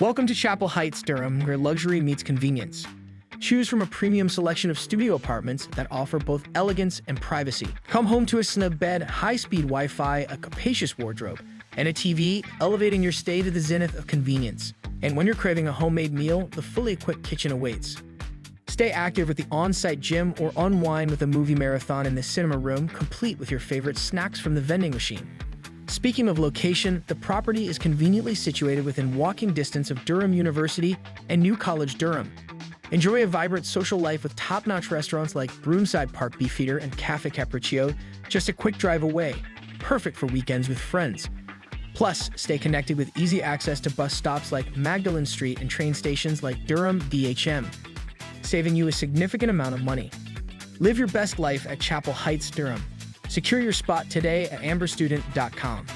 Welcome to Chapel Heights, Durham, where luxury meets convenience. Choose from a premium selection of studio apartments that offer both elegance and privacy. Come home to a snug bed, high-speed Wi-Fi, a capacious wardrobe, and a TV, elevating your stay to the zenith of convenience. And when you're craving a homemade meal, the fully equipped kitchen awaits. Stay active with the on-site gym or unwind with a movie marathon in the cinema room, complete with your favorite snacks from the vending machine. Speaking of location, the property is conveniently situated within walking distance of Durham University and new College Durham. Enjoy a vibrant social life with top-notch restaurants like Broomside Park Beefeater and Cafe Capriccio, just a quick drive away, perfect for weekends with friends. Plus, stay connected with easy access to bus stops like Magdalen Street and train stations like Durham DHM, saving you a significant amount of money. Live your best life at Chapel Heights, Durham. Secure your spot today at amberstudent.com.